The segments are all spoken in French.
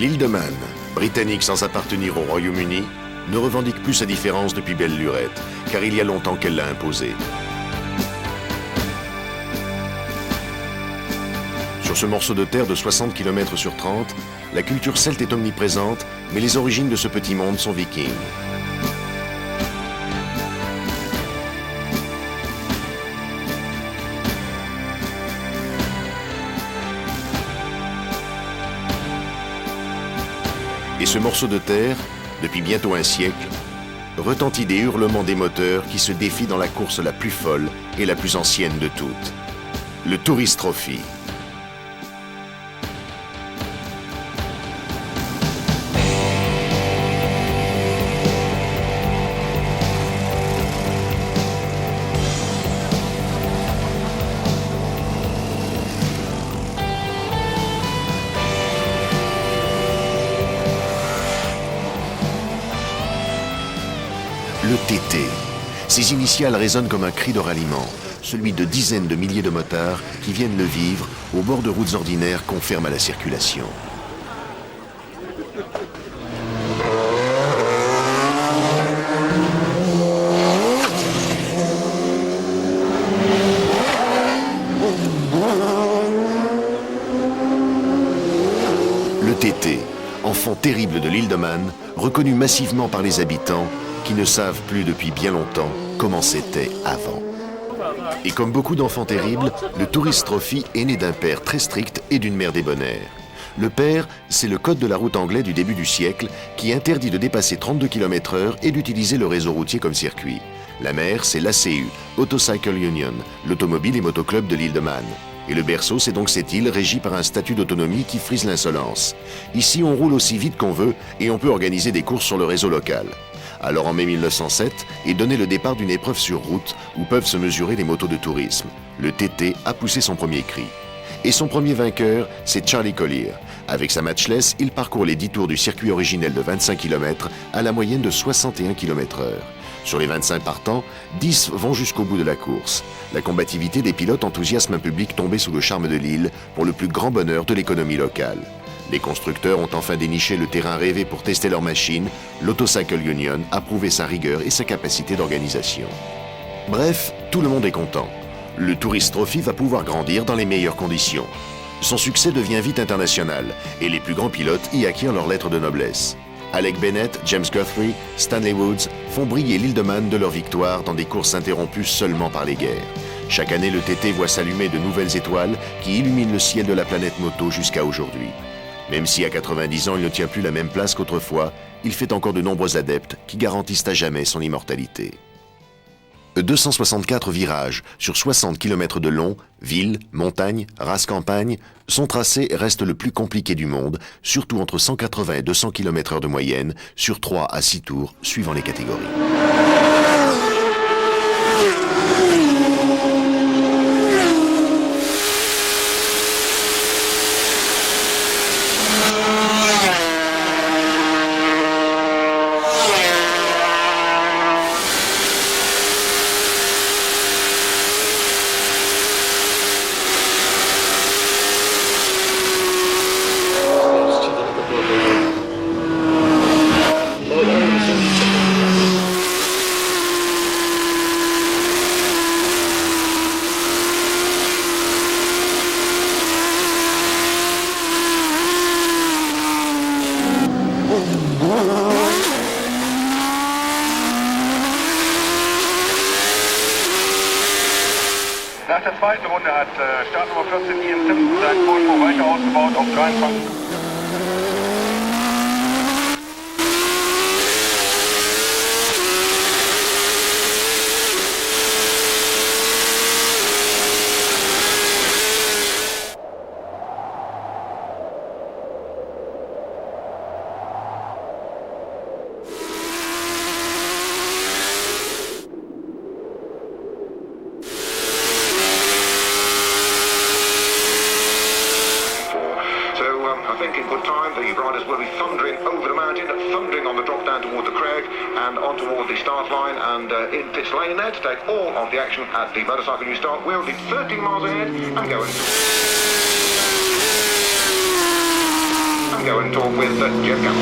L'île de Man, britannique sans appartenir au Royaume-Uni, ne revendique plus sa différence depuis belle lurette, car il y a longtemps qu'elle l'a imposée. Sur ce morceau de terre de 60 km sur 30, la culture celte est omniprésente, mais les origines de ce petit monde sont vikings. Et ce morceau de terre, depuis bientôt un siècle, retentit des hurlements des moteurs qui se défient dans la course la plus folle et la plus ancienne de toutes, le Tourist Trophy. Le TT. Ses initiales résonnent comme un cri de ralliement, celui de dizaines de milliers de motards qui viennent le vivre au bord de routes ordinaires conformes à la circulation. Le TT, enfant terrible de l'île de Man, reconnu massivement par les habitants, qui ne savent plus depuis bien longtemps comment c'était avant. Et comme beaucoup d'enfants terribles, le Tourist Trophy est né d'un père très strict et d'une mère débonnaire. Le père, c'est le code de la route anglais du début du siècle qui interdit de dépasser 32 km/h et d'utiliser le réseau routier comme circuit. La mère, c'est l'ACU, Autocycle Union, l'automobile et motoclub de l'île de Man. Et le berceau, c'est donc cette île régie par un statut d'autonomie qui frise l'insolence. Ici, on roule aussi vite qu'on veut et on peut organiser des courses sur le réseau local. Alors en mai 1907 est donné le départ d'une épreuve sur route où peuvent se mesurer les motos de tourisme. Le TT a poussé son premier cri. Et son premier vainqueur, c'est Charlie Collier. Avec sa matchless, il parcourt les 10 tours du circuit originel de 25 km à la moyenne de 61 km/h. Sur les 25 partants, 10 vont jusqu'au bout de la course. La combativité des pilotes enthousiasme un public tombé sous le charme de l'île pour le plus grand bonheur de l'économie locale. Les constructeurs ont enfin déniché le terrain rêvé pour tester leur machine. L'Autocycle Union a prouvé sa rigueur et sa capacité d'organisation. Bref, tout le monde est content. Le Tourist Trophy va pouvoir grandir dans les meilleures conditions. Son succès devient vite international et les plus grands pilotes y acquièrent leur lettre de noblesse. Alec Bennett, James Guthrie, Stanley Woods font briller l'île de Man de leur victoire dans des courses interrompues seulement par les guerres. Chaque année, le TT voit s'allumer de nouvelles étoiles qui illuminent le ciel de la planète moto jusqu'à aujourd'hui. Même si à 90 ans, il ne tient plus la même place qu'autrefois, il fait encore de nombreux adeptes qui garantissent à jamais son immortalité. 264 virages sur 60 km de long, ville, montagne, race campagne, son tracé reste le plus compliqué du monde, surtout entre 180 et 200 km/h de moyenne, sur 3 à 6 tours, suivant les catégories. Nach der zweiten Runde hat Startnummer 14 Ian Simpson seinen Vorsprung weiter ausgebaut auf 23. I think in good time the riders will be thundering over the mountain, thundering on the drop down toward the crag and on toward the start line and in pits lane there to take all of the action at the Motorcycle New Start. We'll be 13 miles ahead and going. and go and talk with Jeff Campbell.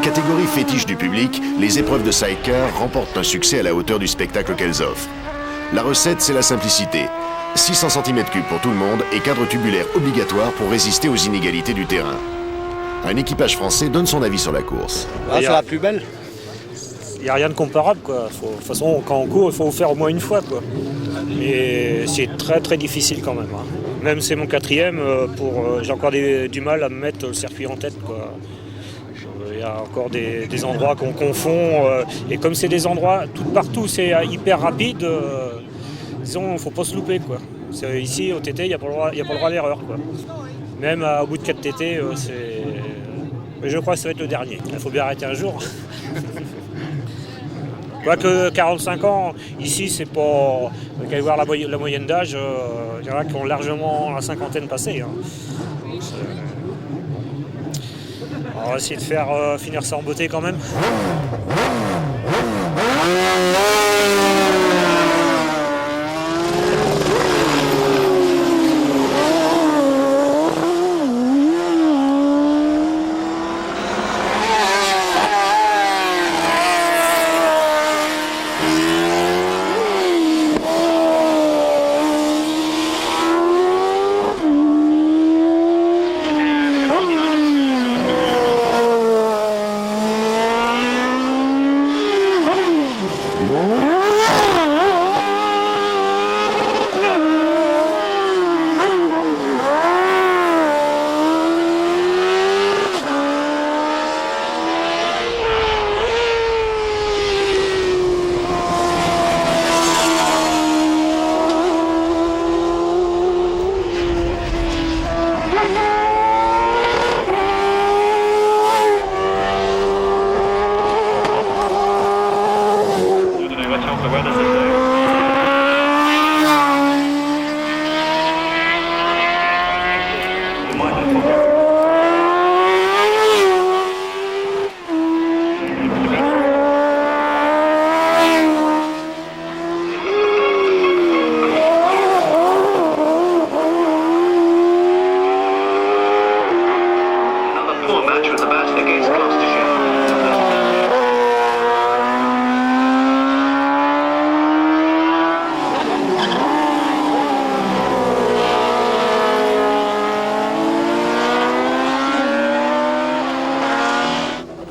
Catégorie fétiche du public, les épreuves de sidecar remportent un succès à la hauteur du spectacle qu'elles offrent. La recette, c'est la simplicité. 600 cm3 pour tout le monde et cadre tubulaire obligatoire pour résister aux inégalités du terrain. Un équipage français donne son avis sur la course. C'est la plus belle. Il n'y a rien de comparable, quoi. De toute façon, quand on court, il faut faire au moins une fois, quoi. Mais c'est très très difficile quand même. Hein. Même c'est mon 4e, j'ai encore du mal à me mettre le circuit en tête, quoi. Il y a encore des endroits qu'on confond. Et comme c'est des endroits, tout partout, c'est hyper rapide, disons, il ne faut pas se louper, quoi. Ici, au TT, il n'y a pas le droit à l'erreur, quoi. Même au bout de 4 TT, mais je crois que ça va être le dernier. Il faut bien arrêter un jour. Quoique 45 ans, ici, c'est pas... Vous allez voir la moyenne d'âge, il y en a qui ont largement la cinquantaine passée. Hein. On va essayer de faire finir ça en beauté quand même.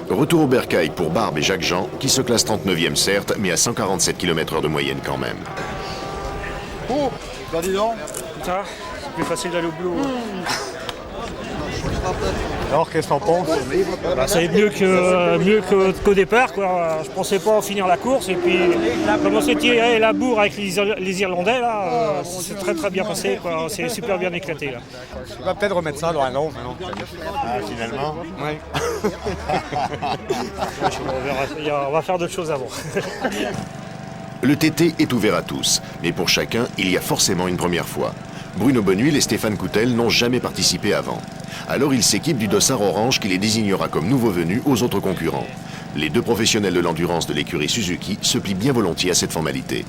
Retour au bercail pour Barbe et Jacques-Jean, qui se classent 39e certes, mais à 147 km/h de moyenne quand même. Oh, bah dis donc. Ça, c'est plus facile d'aller au boulot. Alors, qu'est-ce que t'en penses? C'est mieux qu'au départ, quoi. Je pensais pas finir la course et puis commencer à tirer la bourre avec les Irlandais, là, c'est très très bien passé, quoi. C'est super bien éclaté, là. On va peut-être remettre ça dans un an. Finalement. Oui. On va faire d'autres choses avant. Le TT est ouvert à tous, mais pour chacun, il y a forcément une première fois. Bruno Bonnehuile et Stéphane Coutel n'ont jamais participé avant. Alors ils s'équipent du dossard orange qui les désignera comme nouveaux venus aux autres concurrents. Les deux professionnels de l'endurance de l'écurie Suzuki se plient bien volontiers à cette formalité.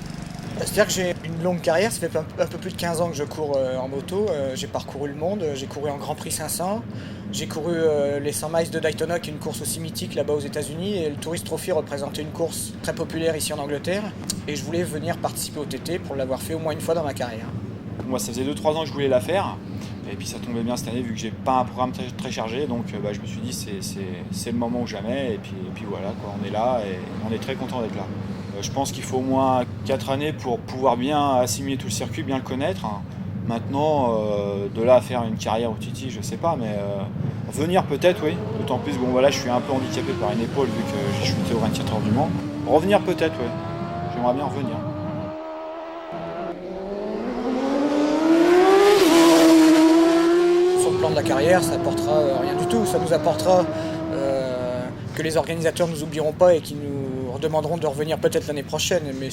C'est-à-dire que j'ai une longue carrière, ça fait un peu plus de 15 ans que je cours en moto. J'ai parcouru le monde, j'ai couru en Grand Prix 500, j'ai couru les 100 miles de Daytona, qui est une course aussi mythique là-bas aux États-Unis, et le Tourist Trophy représentait une course très populaire ici en Angleterre. Et je voulais venir participer au TT pour l'avoir fait au moins une fois dans ma carrière. Moi, ça faisait 2-3 ans que je voulais la faire, et puis ça tombait bien cette année vu que j'ai pas un programme très chargé, donc je me suis dit c'est le moment ou jamais, et puis voilà, quoi, on est là et on est très content d'être là. Je pense qu'il faut au moins 4 années pour pouvoir bien assimiler tout le circuit, bien le connaître. Maintenant, de là à faire une carrière au TT, je sais pas, mais venir peut-être, oui. D'autant plus, bon voilà, je suis un peu handicapé par une épaule vu que j'ai chuté au 24 heures du Mans. Revenir peut-être, oui. J'aimerais bien revenir. Sur le plan de la carrière, ça apportera rien du tout. Ça nous apportera que les organisateurs ne nous oublieront pas et qui nous redemanderont de revenir peut-être l'année prochaine. Mais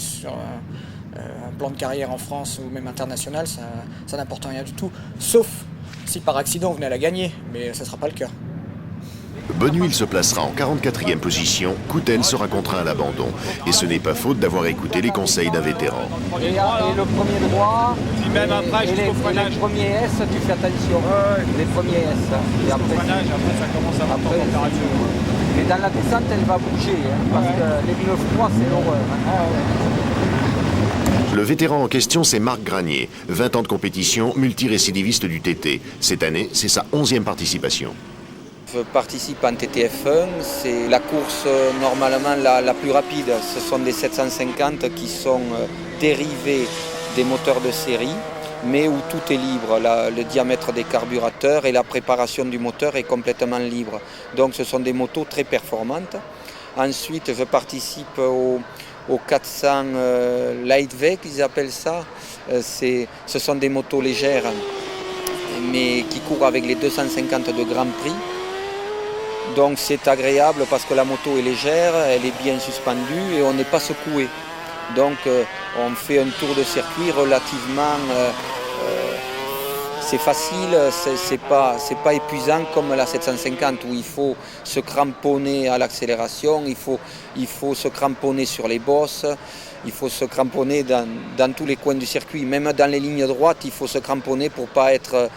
Un plan de carrière en France ou même international, ça n'apporte rien du tout. Sauf si par accident vous venez à la gagner, mais ça ne sera pas le cas. Bonnuil se placera en 44e position, Coutel sera contraint à l'abandon. Et ce n'est pas faute d'avoir écouté les conseils d'un vétéran. Et le premier droit, Puis même après, jusqu'au freinage. les premiers S, tu fais attention. Les premiers S. Et après, Freinage, après ça commence à monter en température. mais dans la descente, elle va bouger, parce que les pneus froids, c'est l'horreur. Le vétéran en question, c'est Marc Granier, 20 ans de compétition, multirécidiviste du TT. Cette année, c'est sa 11e participation. Je participe en TTF1, c'est la course normalement la plus rapide. Ce sont des 750 qui sont dérivés des moteurs de série, mais où tout est libre. Le diamètre des carburateurs et la préparation du moteur est complètement libre. Donc ce sont des motos très performantes. Ensuite, je participe au 400 Lightweight, ils appellent ça. Ce sont des motos légères, mais qui courent avec les 250 de Grand Prix. Donc c'est agréable parce que la moto est légère, elle est bien suspendue et on n'est pas secoué. Donc on fait un tour de circuit relativement... c'est facile, c'est pas épuisant comme la 750 où il faut se cramponner à l'accélération, il faut se cramponner sur les bosses, il faut se cramponner dans tous les coins du circuit. Même dans les lignes droites, il faut se cramponner pour ne pas être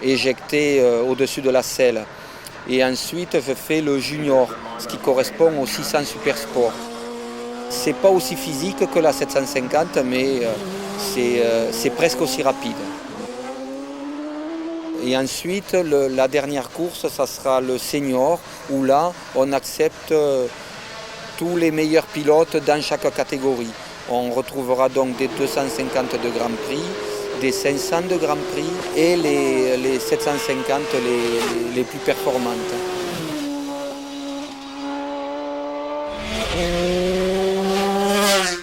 éjecté au-dessus de la selle. Et ensuite, je fais le junior, ce qui correspond au 600 Super Sport. C'est pas aussi physique que la 750, mais c'est presque aussi rapide. Et ensuite, la dernière course, ça sera le senior, où là, on accepte tous les meilleurs pilotes dans chaque catégorie. On retrouvera donc des 250 de Grand Prix, des 500 de Grand Prix et les 750 les plus performantes.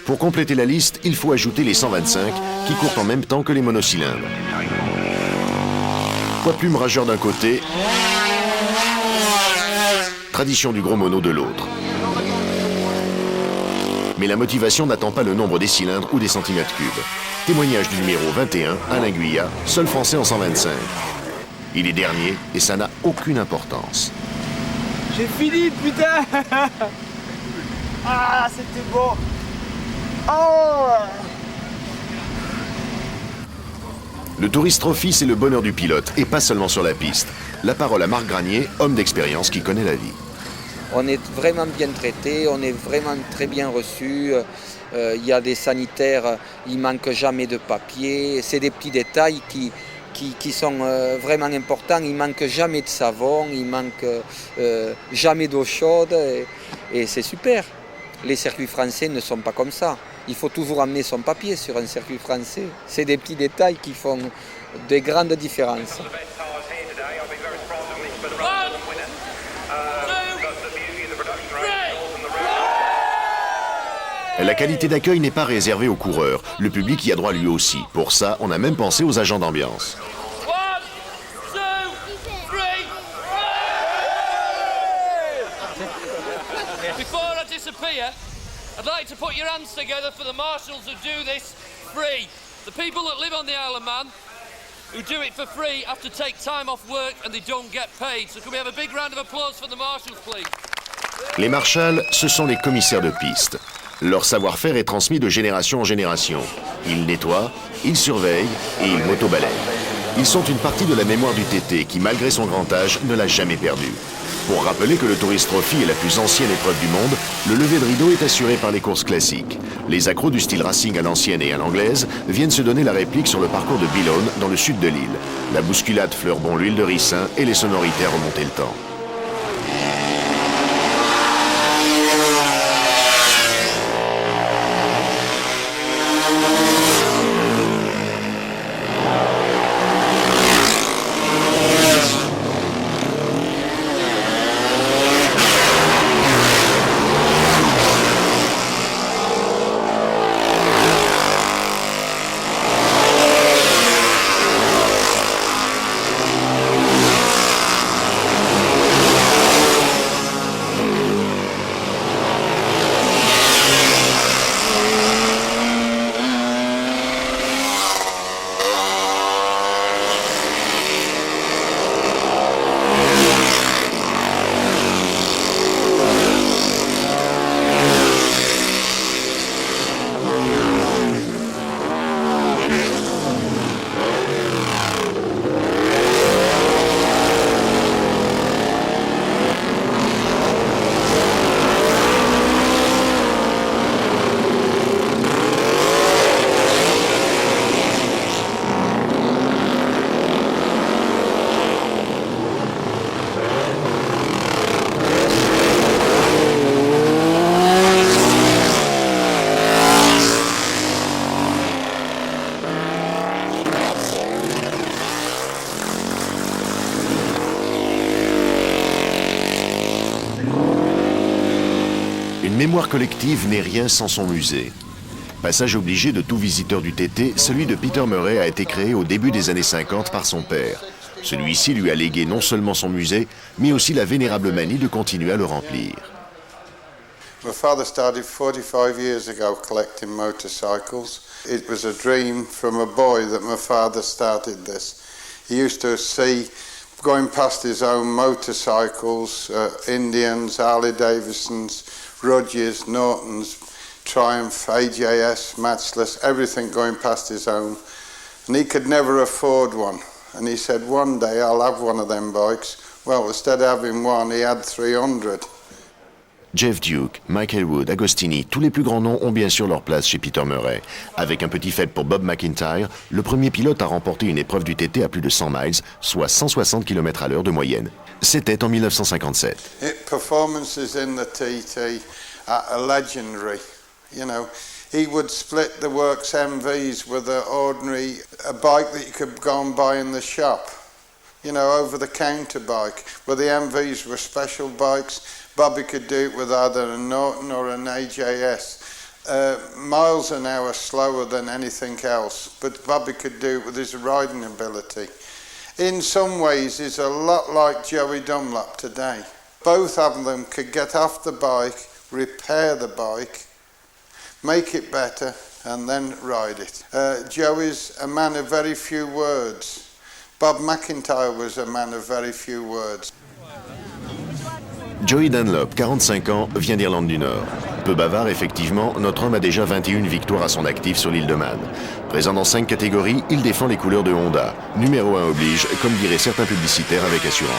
Pour compléter la liste, il faut ajouter les 125 qui courent en même temps que les monocylindres. Poids-plume rageur d'un côté, tradition du gros mono de l'autre. Mais la motivation n'attend pas le nombre des cylindres ou des centimètres cubes. Témoignage du numéro 21, Alain Guyat, seul français en 125. Il est dernier et ça n'a aucune importance. J'ai fini, putain. Ah, c'était bon. Oh. Le Tourist Trophy, c'est le bonheur du pilote et pas seulement sur la piste. La parole à Marc Granier, homme d'expérience qui connaît la vie. On est vraiment bien traité, on est vraiment très bien reçu. Il y a des sanitaires, il ne manque jamais de papier. C'est des petits détails qui sont vraiment importants. Il ne manque jamais de savon, il ne manque jamais d'eau chaude. Et c'est super. Les circuits français ne sont pas comme ça. Il faut toujours amener son papier sur un circuit français. C'est des petits détails qui font de grandes différences. La qualité d'accueil n'est pas réservée aux coureurs. Le public y a droit lui aussi. Pour ça, on a même pensé aux agents d'ambiance. Before I disappear, I'd like to put your hands together for the marshals who do this free. The people that live on the Isle of Man who do it for free have to take time off work and they don't get paid. So can we have a big round of applause for the marshals, please? Les marshals, ce sont les commissaires de piste. Leur savoir-faire est transmis de génération en génération. Ils nettoient, ils surveillent et ils motobalayent. Ils sont une partie de la mémoire du TT qui, malgré son grand âge, ne l'a jamais perdu. Pour rappeler que le Tourist Trophy est la plus ancienne épreuve du monde, le lever de rideau est assuré par les courses classiques. Les accros du style racing à l'ancienne et à l'anglaise viennent se donner la réplique sur le parcours de Billon, dans le sud de l'île. La bousculade fleurbon l'huile de ricin et les sonorités à remonter le temps. mémoire collective n'est rien sans son musée. Passage obligé de tout visiteur du TT, celui de Peter Murray a été créé au début des années 50 par son père. Celui-ci lui a légué non seulement son musée, mais aussi la vénérable manie de continuer à le remplir. My father started 45 years ago collecting motorcycles. It was a dream from a boy that my father started this. He used to see, going past his own motorcycles, Indians, Harley Davidsons, Rudges, Nortons, Triumph, AJS, Matchless, everything going past his own. And he could never afford one. And he said, one day I'll have one of them bikes. Well, instead of having one, he had 300. Jeff Duke, Mike Elwood, Agostini, tous les plus grands noms ont bien sûr leur place chez Peter Murray. Avec un petit fait pour Bob McIntyre, le premier pilote à remporter une épreuve du TT à plus de 100 miles, soit 160 km/h de moyenne. C'était en 1957. Performances in the TT are legendary. You know, he would split the works MVs with a bike that you could go and buy in the shop. You know, over-the-counter bike, where the MVs were special bikes. Bobby could do it with either a Norton or an AJS. Miles an hour slower than anything else, but Bobby could do it with his riding ability. In some ways, he's a lot like Joey Dunlop today. Both of them could get off the bike, repair the bike, make it better, and then ride it. Joey's a man of very few words. Bob McIntyre was a man of very few words. Joey Dunlop, 45 ans, vient d'Irlande du Nord. Peu bavard, effectivement, notre homme a déjà 21 victoires à son actif sur l'île de Man. Présent dans 5 catégories, il défend les couleurs de Honda. Numéro 1 oblige, comme diraient certains publicitaires avec assurance.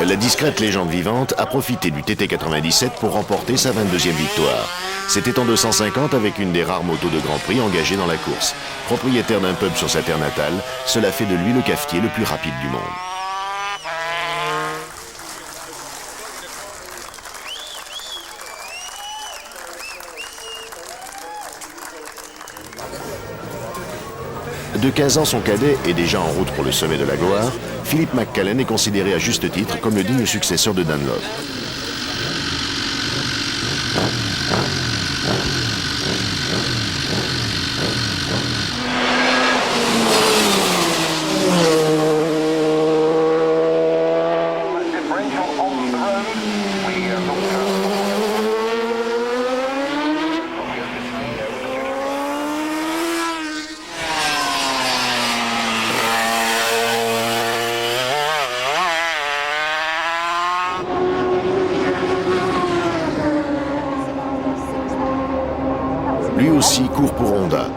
La discrète légende vivante a profité du TT97 pour remporter sa 22e victoire. C'était en 250 avec une des rares motos de Grand Prix engagées dans la course. Propriétaire d'un pub sur sa terre natale, cela fait de lui le cafetier le plus rapide du monde. De 15 ans son cadet et déjà en route pour le sommet de la gloire, Philip McCallan est considéré à juste titre comme le digne successeur de Dunlop. Lui aussi court pour Honda.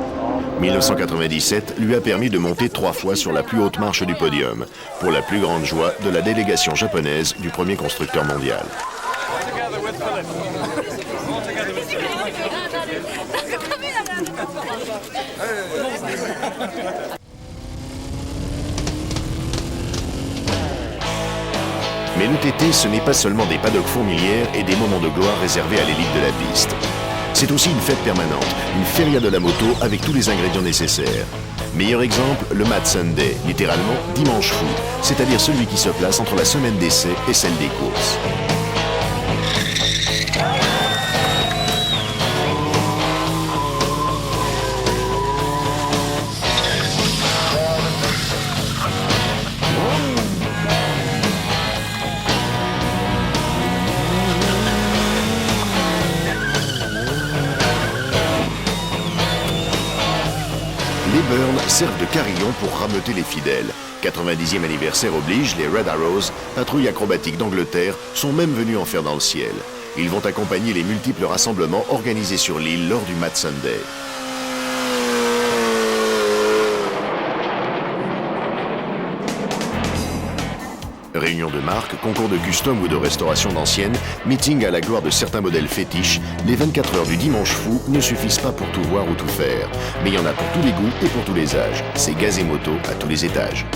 1997 lui a permis de monter 3 fois sur la plus haute marche du podium, pour la plus grande joie de la délégation japonaise du premier constructeur mondial. Mais le TT, ce n'est pas seulement des paddocks fourmilières et des moments de gloire réservés à l'élite de la piste. C'est aussi une fête permanente, une feria de la moto avec tous les ingrédients nécessaires. Meilleur exemple, le Mad Sunday, littéralement dimanche fou, c'est-à-dire celui qui se place entre la semaine d'essai et celle des courses. Les burns servent de carillon pour rameuter les fidèles. 90e anniversaire oblige, les Red Arrows, patrouille acrobatique d'Angleterre, sont même venus en faire dans le ciel. Ils vont accompagner les multiples rassemblements organisés sur l'île lors du Mad Sunday. Réunions de marque, concours de custom ou de restauration d'anciennes, meeting à la gloire de certains modèles fétiches, les 24 heures du dimanche fou ne suffisent pas pour tout voir ou tout faire. Mais il y en a pour tous les goûts et pour tous les âges. C'est Gaz et Moto à tous les étages.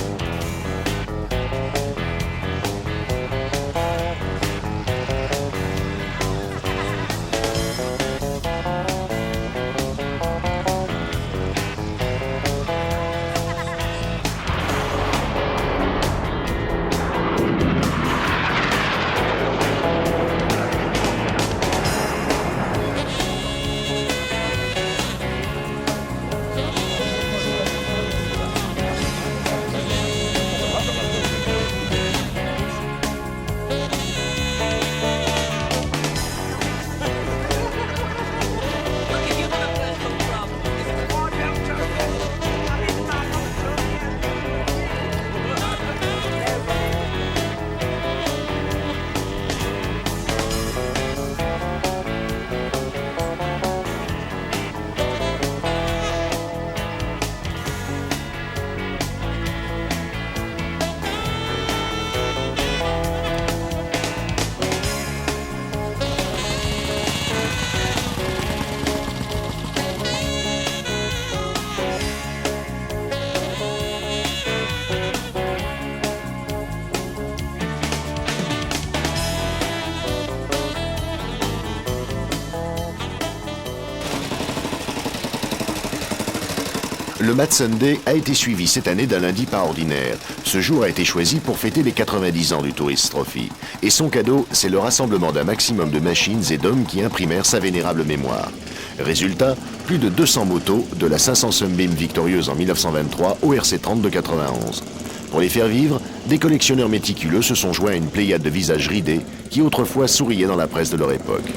Le Mad Sunday a été suivi cette année d'un lundi pas ordinaire. Ce jour a été choisi pour fêter les 90 ans du Tourist Trophy. Et son cadeau, c'est le rassemblement d'un maximum de machines et d'hommes qui imprimèrent sa vénérable mémoire. Résultat, plus de 200 motos, de la 500 Sunbeam victorieuse en 1923 au RC30 de 91. Pour les faire vivre, des collectionneurs méticuleux se sont joints à une pléiade de visages ridés qui autrefois souriaient dans la presse de leur époque.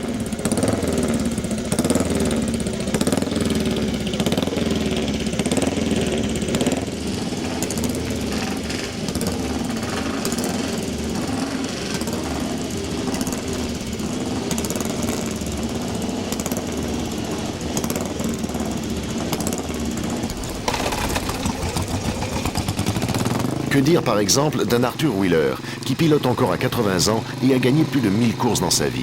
Que dire par exemple d'un Arthur Wheeler, qui pilote encore à 80 ans et a gagné plus de 1000 courses dans sa vie.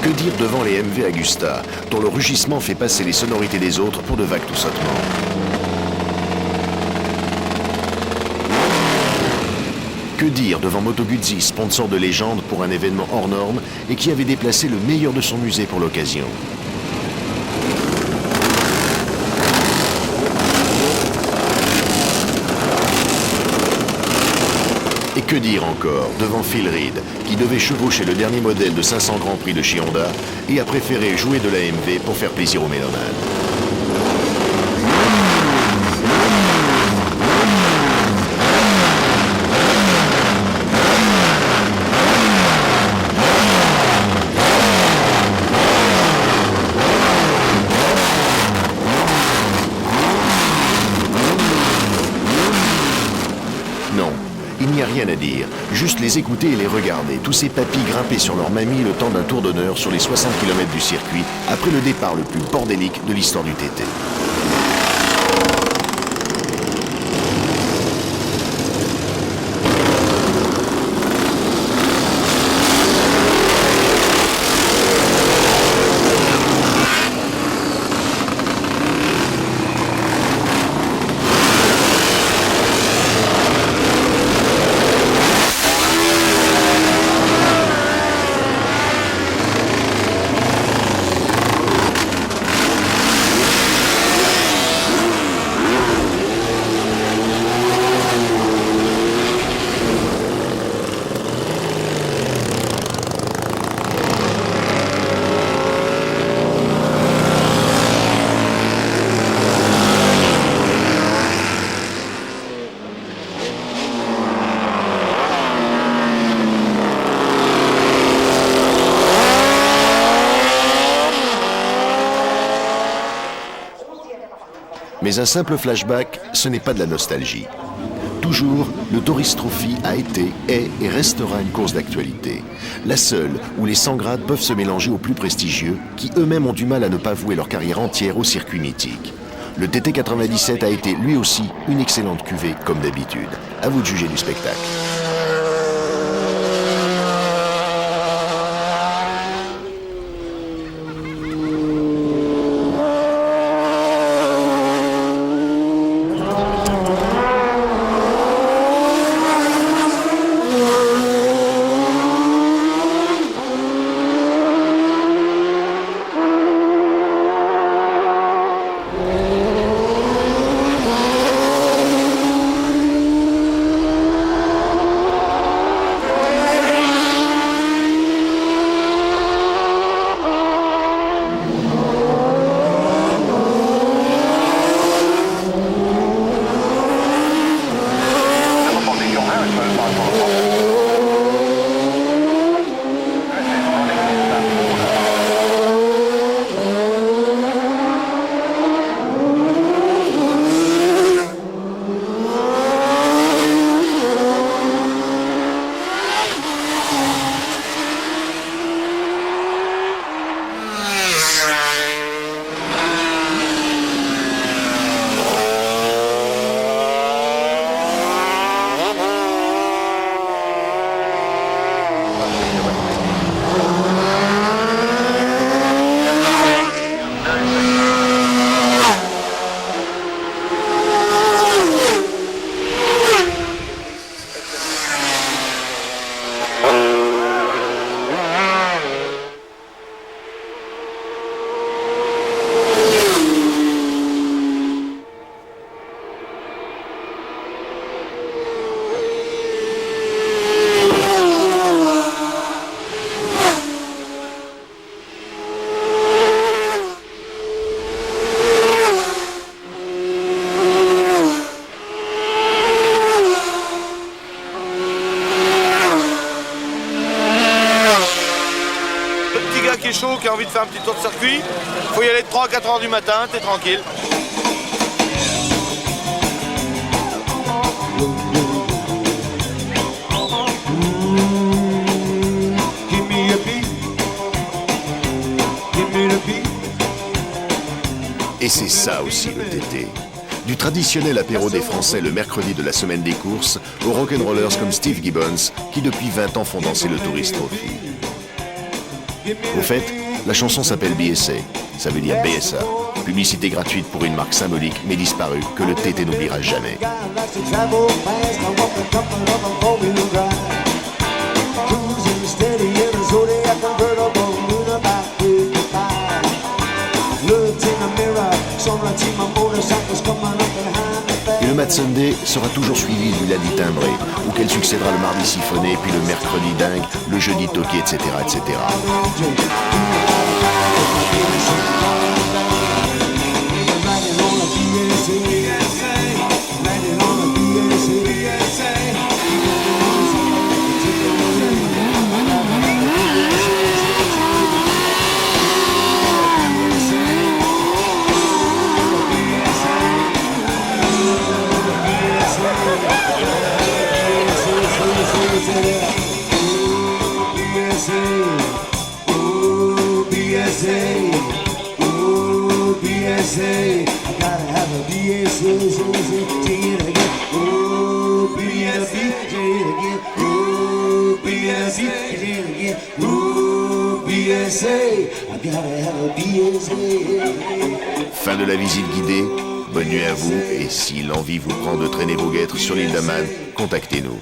Que dire devant les MV Agusta, dont le rugissement fait passer les sonorités des autres pour de vagues tout sautements. Que dire devant Moto Guzzi, sponsor de légende pour un événement hors norme et qui avait déplacé le meilleur de son musée pour l'occasion. Et que dire encore devant Phil Reed, qui devait chevaucher le dernier modèle de 500 Grand Prix de chez Honda et a préféré jouer de la MV pour faire plaisir aux mélomanes. Il n'y a rien à dire, juste les écouter et les regarder, tous ces papis grimpés sur leur mamie le temps d'un tour d'honneur sur les 60 km du circuit, après le départ le plus bordélique de l'histoire du TT. Mais un simple flashback, ce n'est pas de la nostalgie. toujours, le Tourist Trophy a été, est et restera une course d'actualité. La seule où les 100 grades peuvent se mélanger aux plus prestigieux, qui eux-mêmes ont du mal à ne pas vouer leur carrière entière au circuit mythique. Le TT 97 a été lui aussi une excellente cuvée comme d'habitude. À vous de juger du spectacle. Qui est chaud, qui a envie de faire un petit tour de circuit, faut y aller de 3 à 4 heures du matin, t'es tranquille. Et c'est ça aussi le TT. Du traditionnel apéro des Français le mercredi de la semaine des courses, aux rock'n'rollers comme Steve Gibbons, qui depuis 20 ans font danser le Tourist Trophy. Au fait, la chanson s'appelle BSA, ça veut dire BSA. Publicité gratuite pour une marque symbolique mais disparue que le TT n'oubliera jamais. Et le Mad Sunday sera toujours suivi du lundi timbré, auquel succédera le mardi siphonné, puis le mercredi dingue, le jeudi toqué, etc., etc. Fin de la visite guidée, bonne nuit à vous et si l'envie vous prend de traîner vos guêtres sur l'île de Man, contactez-nous.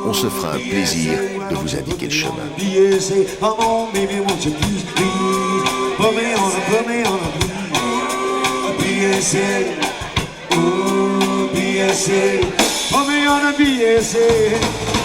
On se fera un plaisir de vous indiquer le chemin. BSA, put me on a BSA.